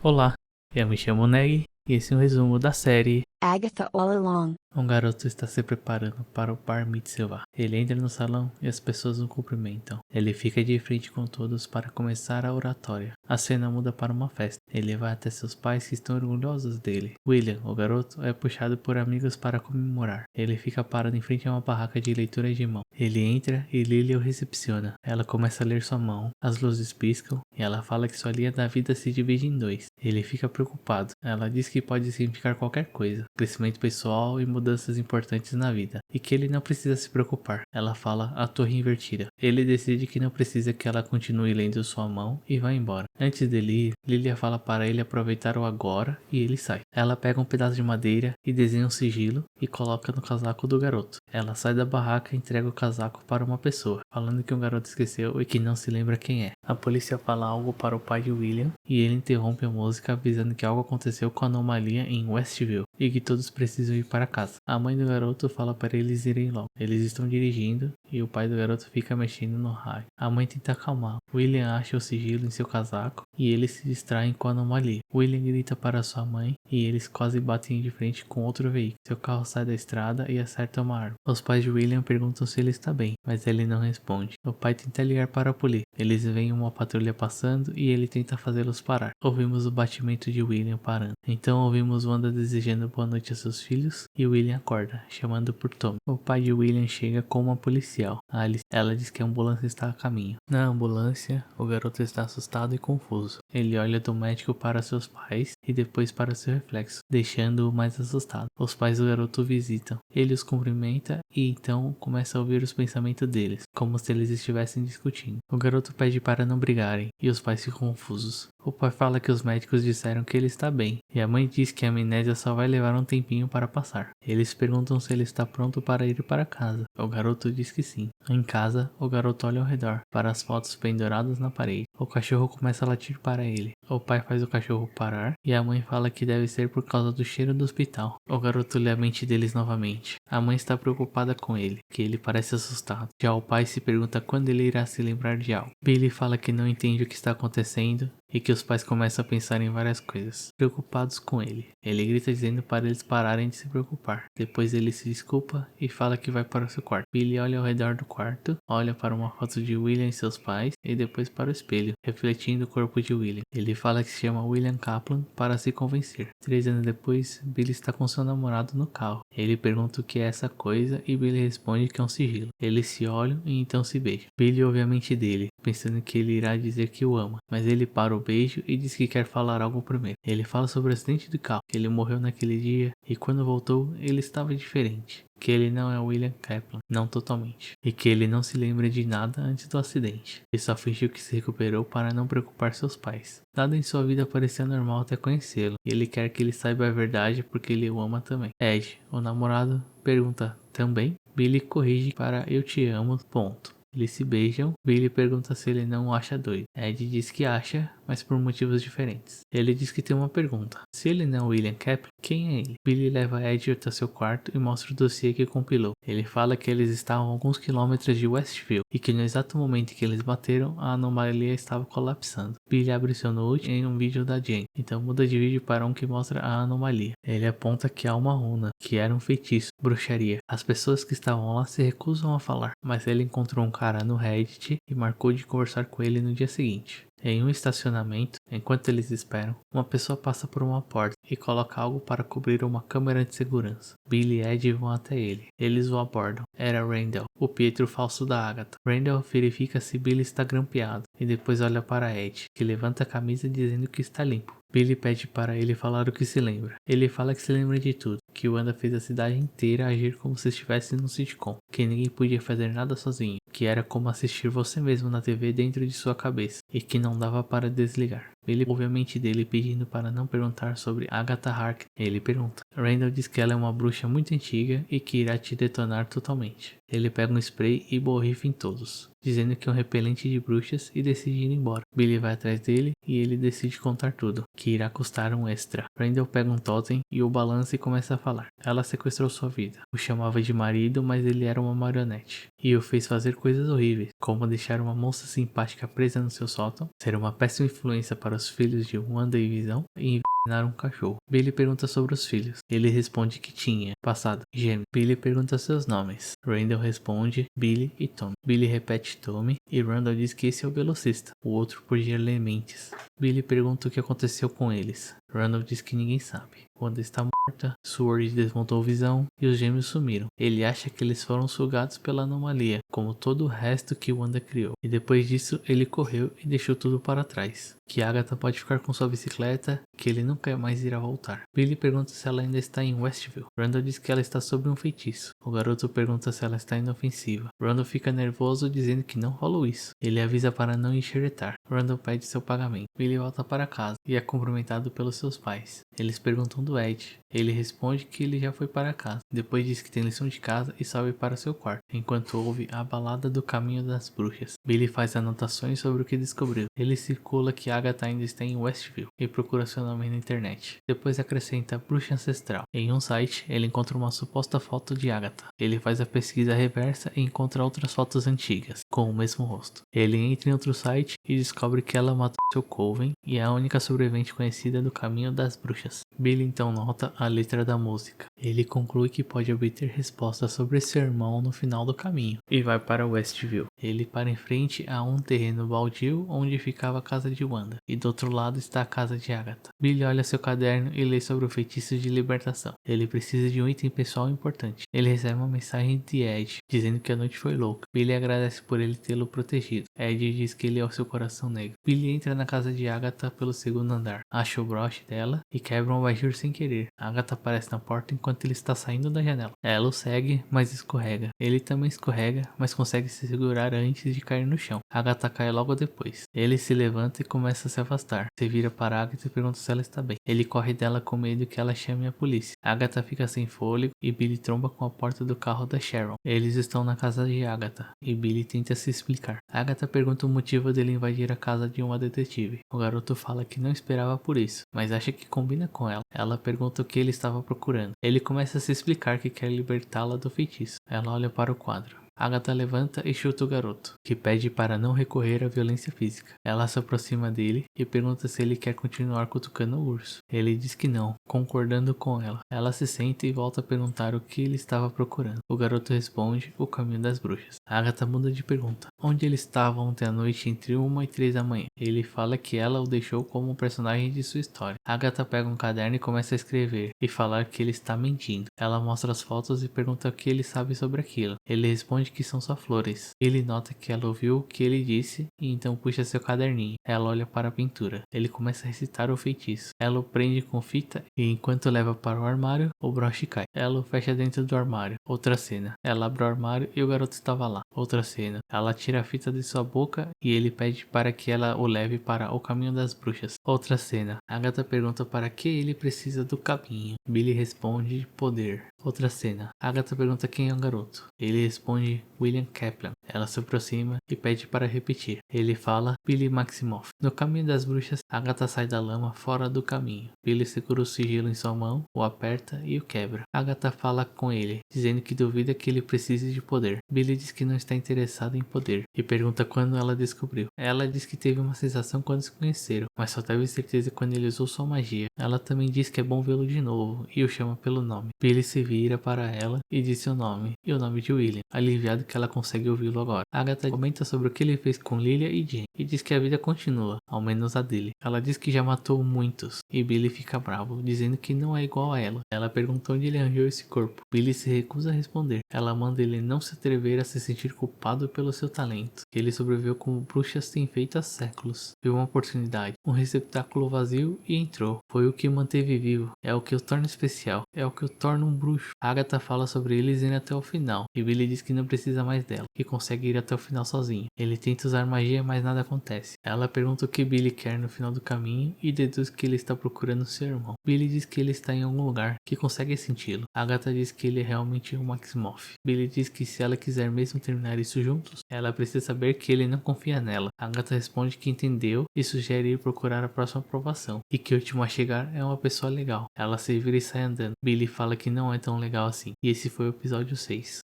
Olá, eu me chamo Neg e esse é um resumo da série Agatha All Along. Um garoto está se preparando para o Bar Mitzvah. Ele entra no salão e as pessoas o cumprimentam. Ele fica de frente com todos para começar a oratória. A cena muda para uma festa. Ele vai até seus pais que estão orgulhosos dele. William, o garoto, é puxado por amigos para comemorar. Ele fica parado em frente a uma barraca de leitura de mão. Ele entra e Lily o recepciona. Ela começa a ler sua mão. As luzes piscam e ela fala que sua linha da vida se divide em dois. Ele fica preocupado. Ela diz que pode significar qualquer coisa. Crescimento pessoal e mudanças importantes na vida, e que ele não precisa se preocupar. Ela fala a torre invertida. Ele decide que não precisa que ela continue lendo sua mão e vai embora. Antes dele ir, Lilia fala para ele aproveitar o agora e ele sai. Ela pega um pedaço de madeira e desenha um sigilo e coloca no casaco do garoto. Ela sai da barraca e entrega o casaco para uma pessoa, falando que um garoto esqueceu e que não se lembra quem é. A polícia fala algo para o pai de William e ele interrompe a música avisando que algo aconteceu com a anomalia em Westview e que todos precisam ir para casa. A mãe do garoto fala para eles irem logo. Eles estão dirigindo e o pai do garoto fica mexendo no raio. A mãe tenta acalmar. William acha o sigilo em seu casaco e eles se distraem com a anomalia. William grita para sua mãe e eles quase batem de frente com outro veículo. Seu carro sai da estrada e acerta uma árvore. Os pais de William perguntam se ele está bem, mas ele não responde. O pai tenta ligar para a polícia. Eles veem uma patrulha passando e ele tenta fazê-los parar. Ouvimos o batimento de William parando. Então ouvimos Wanda desejando boa noite a seus filhos e William acorda, chamando por Tom. O pai de William chega com uma policial. Alice, ela diz que a ambulância está a caminho. Na ambulância, o garoto está assustado e confuso. Ele olha do médico para seus pais e depois para seu reflexo, deixando-o mais assustado. Os pais do garoto o visitam. Ele os cumprimenta e então começa a ouvir os pensamentos deles, como se eles estivessem discutindo. O garoto pede para não brigarem e os pais ficam confusos. O pai fala que os médicos disseram que ele está bem, e a mãe diz que a amnésia só vai levar um tempinho para passar. Eles perguntam se ele está pronto para ir para casa. O garoto diz que sim. Em casa, o garoto olha ao redor, para as fotos penduradas na parede. O cachorro começa a latir para ele. O pai faz o cachorro parar, e a mãe fala que deve ser por causa do cheiro do hospital. O garoto lê a mente deles novamente. A mãe está preocupada com ele, que ele parece assustado. Já o pai se pergunta quando ele irá se lembrar de algo. Billy fala que não entende o que está acontecendo e que os pais começam a pensar em várias coisas, preocupados com ele. Ele grita dizendo para eles pararem de se preocupar. Depois ele se desculpa e fala que vai para o seu quarto. Billy olha ao redor do quarto, olha para uma foto de William e seus pais e depois para o espelho, refletindo o corpo de William. Ele fala que se chama William Kaplan para se convencer. 3 anos depois, Billy está com seu namorado no carro. Ele pergunta o que é essa coisa e Billy responde que é um sigilo. Eles se olham e então se beijam. Billy ouve a mente dele, pensando que ele irá dizer que o ama, mas ele para o beijo e diz que quer falar algo primeiro. Ele fala sobre o acidente do carro, que ele morreu naquele dia e quando voltou ele estava diferente. Que ele não é William Kaplan, não totalmente, e que ele não se lembra de nada antes do acidente. Ele só fingiu que se recuperou para não preocupar seus pais. Nada em sua vida parecia normal até conhecê-lo, e ele quer que ele saiba a verdade porque ele o ama também. Ed, o namorado, pergunta também. Billy corrige para eu te amo, ponto. Eles se beijam. Billy pergunta se ele não o acha doido. Ed diz que acha, mas por motivos diferentes. Ele diz que tem uma pergunta. Se ele não é William Kaplan, quem é ele? Billy leva Ed até seu quarto e mostra o dossiê que compilou. Ele fala que eles estavam a alguns quilômetros de Westview e que no exato momento em que eles bateram, a anomalia estava colapsando. Billy abre seu note em um vídeo da Jane, então muda de vídeo para um que mostra a anomalia. Ele aponta que há uma runa, que era um feitiço, bruxaria. As pessoas que estavam lá se recusam a falar, mas ele encontrou um cara no Reddit e marcou de conversar com ele no dia seguinte. Em um estacionamento, enquanto eles esperam, uma pessoa passa por uma porta e coloca algo para cobrir uma câmera de segurança. Billy e Ed vão até ele. Eles o abordam. Era Randall, o Pietro falso da Agatha. Randall verifica se Billy está grampeado e depois olha para Ed, que levanta a camisa dizendo que está limpo. Billy pede para ele falar o que se lembra. Ele fala que se lembra de tudo, que Wanda fez a cidade inteira agir como se estivesse num sitcom, que ninguém podia fazer nada sozinho, que era como assistir você mesmo na TV dentro de sua cabeça, e que não dava para desligar. Billy ouve a mente dele pedindo para não perguntar sobre Agatha Harkness. Ele pergunta. Randall diz que ela é uma bruxa muito antiga e que irá te detonar totalmente. Ele pega um spray e borrifa em todos, dizendo que é um repelente de bruxas e decide ir embora. Billy vai atrás dele e ele decide contar tudo, que irá custar um extra. Randall pega um totem e o balança e começa a falar. Ela sequestrou sua vida, o chamava de marido, mas ele era uma marionete, e o fez fazer coisas horríveis, como deixar uma moça simpática presa no seu sótão, ser uma péssima influência para os filhos de Wanda e Visão e envenenar um cachorro. Billy pergunta sobre os filhos. Ele responde que tinha passado gêmeo. Billy pergunta seus nomes. Randall responde Billy e Tommy. Billy repete Tommy e Randall diz que esse é o velocista, o outro podia ler mentes. Billy pergunta o que aconteceu com eles. Randall diz que ninguém sabe. Wanda está morta, Sword desmontou Visão e os gêmeos sumiram. Ele acha que eles foram sugados pela anomalia, como todo o resto que Wanda criou. E depois disso, ele correu e deixou tudo para trás. Que Agatha pode ficar com sua bicicleta, que ele nunca mais irá voltar. Billy pergunta se ela ainda está em Westview. Randall diz que ela está sob um feitiço. O garoto pergunta se ela está inofensiva. Randall fica nervoso dizendo que não rolou isso. Ele avisa para não enxeretar. Randall pede seu pagamento. Billy volta para casa e é cumprimentado pelos seus pais. Eles perguntam do Ed. Ele responde que ele já foi para casa. Depois diz que tem lição de casa e sobe para seu quarto, enquanto ouve a balada do Caminho das Bruxas. Billy faz anotações sobre o que descobriu. Ele circula que Agatha ainda está em Westview e procura seu nome na internet. Depois acrescenta Bruxa Ancestral. Em um site, ele encontra uma suposta foto de Agatha. Ele faz a pesquisa reversa e encontra outras fotos antigas, com o mesmo rosto. Ele entra em outro site e descobre que ela matou seu coven e é a única sobrevivente conhecida do Caminho das Bruxas. Billy então nota a letra da música. Ele conclui que pode obter respostas sobre seu irmão no final do caminho e vai para Westview. Ele para em frente a um terreno baldio onde ficava a casa de Wanda e do outro lado está a casa de Agatha. Billy olha seu caderno e lê sobre o feitiço de libertação. Ele precisa de um item pessoal importante. Ele recebe uma mensagem de Ed dizendo que a noite foi louca. Billy agradece por ele tê-lo protegido. Ed diz que ele é o seu coração negro. Billy entra na casa de Agatha pelo segundo andar, acha o broche dela e quebra um abajur sem querer. Agatha aparece na porta enquanto ele está saindo da janela. Ela o segue, mas escorrega. Ele também escorrega, mas consegue se segurar antes de cair no chão. Agatha cai logo depois. Ele se levanta e começa a se afastar. Se vira para Agatha e pergunta se ela está bem. Ele corre dela com medo que ela chame a polícia. Agatha fica sem fôlego e Billy tromba com a porta do carro da Sharon. Eles estão na casa de Agatha e Billy tenta se explicar. Agatha pergunta o motivo dele invadir a casa de uma detetive. O garoto fala que não esperava por isso, mas acha que combina com ela. Ela pergunta o que ele estava procurando. Ele começa a se explicar que quer libertá-la do feitiço. Ela olha para o quadro. Agatha levanta e chuta o garoto, que pede para não recorrer à violência física. Ela se aproxima dele e pergunta se ele quer continuar cutucando o urso. Ele diz que não, concordando com ela. Ela se senta e volta a perguntar o que ele estava procurando. O garoto responde o caminho das bruxas. Agatha muda de pergunta. Onde ele estava ontem à noite entre 1 e 3 da manhã? Ele fala que ela o deixou como um personagem de sua história. Agatha pega um caderno e começa a escrever e falar que ele está mentindo. Ela mostra as fotos e pergunta o que ele sabe sobre aquilo. Ele responde que são só flores. Ele nota que ela ouviu o que ele disse e então puxa seu caderninho. Ela olha para a pintura. Ele começa a recitar o feitiço. Ela o prende com fita e enquanto leva para o armário, o broche cai. Ela o fecha dentro do armário. Outra cena. Ela abre o armário e o garoto estava lá. Outra cena. Ela tira a fita de sua boca e ele pede para que ela o leve para o caminho das bruxas. Outra cena. Agatha pergunta para que ele precisa do caminho. Billy responde poder. Outra cena. Agatha pergunta quem é o garoto. Ele responde William Kaplan. Ela se aproxima e pede para repetir. Ele fala Billy Maximoff. No caminho das bruxas, Agatha sai da lama fora do caminho. Billy segura o sigilo em sua mão, o aperta e o quebra. Agatha fala com ele, dizendo que duvida que ele precise de poder. Billy diz que não está interessado em poder e pergunta quando ela descobriu. Ela diz que teve uma sensação quando se conheceram, mas só teve certeza quando ele usou sua magia. Ela também diz que é bom vê-lo de novo e o chama pelo nome. Billy se vira para ela e diz seu nome e o nome de William, aliviado que ela consegue ouvi-lo agora. Agatha comenta sobre o que ele fez com Lilia e Jane e diz que a vida continua, ao menos a dele. Ela diz que já matou muitos e Billy fica bravo, dizendo que não é igual a ela. Ela pergunta onde ele arranjou esse corpo. Billy se recusa a responder. Ela manda ele não se atrever a se sentir culpado pelo seu talento, que ele sobreviveu como bruxas têm feito há séculos. Viu uma oportunidade, um receptáculo vazio e entrou. Foi o que o manteve vivo, é o que o torna especial, é o que o torna um bruxo. Agatha fala sobre eles indo até o final e Billy diz que não precisa mais dela, que consegue ir até o final sozinho. Ele tenta usar magia, mas nada acontece. Ela pergunta o que Billy quer no final do caminho e deduz que ele está procurando seu irmão. Billy diz que ele está em algum lugar, que consegue senti-lo. Agatha diz que ele é realmente um Maximoff. Billy diz que se ela quiser mesmo terminar isso juntos, ela precisa saber que ele não confia nela. Agatha responde que entendeu e sugere ir procurar a próxima aprovação, e que o último a chegar é uma pessoa legal. Ela se vira e sai andando. Billy fala que não é tão legal assim. E esse foi o episódio 6.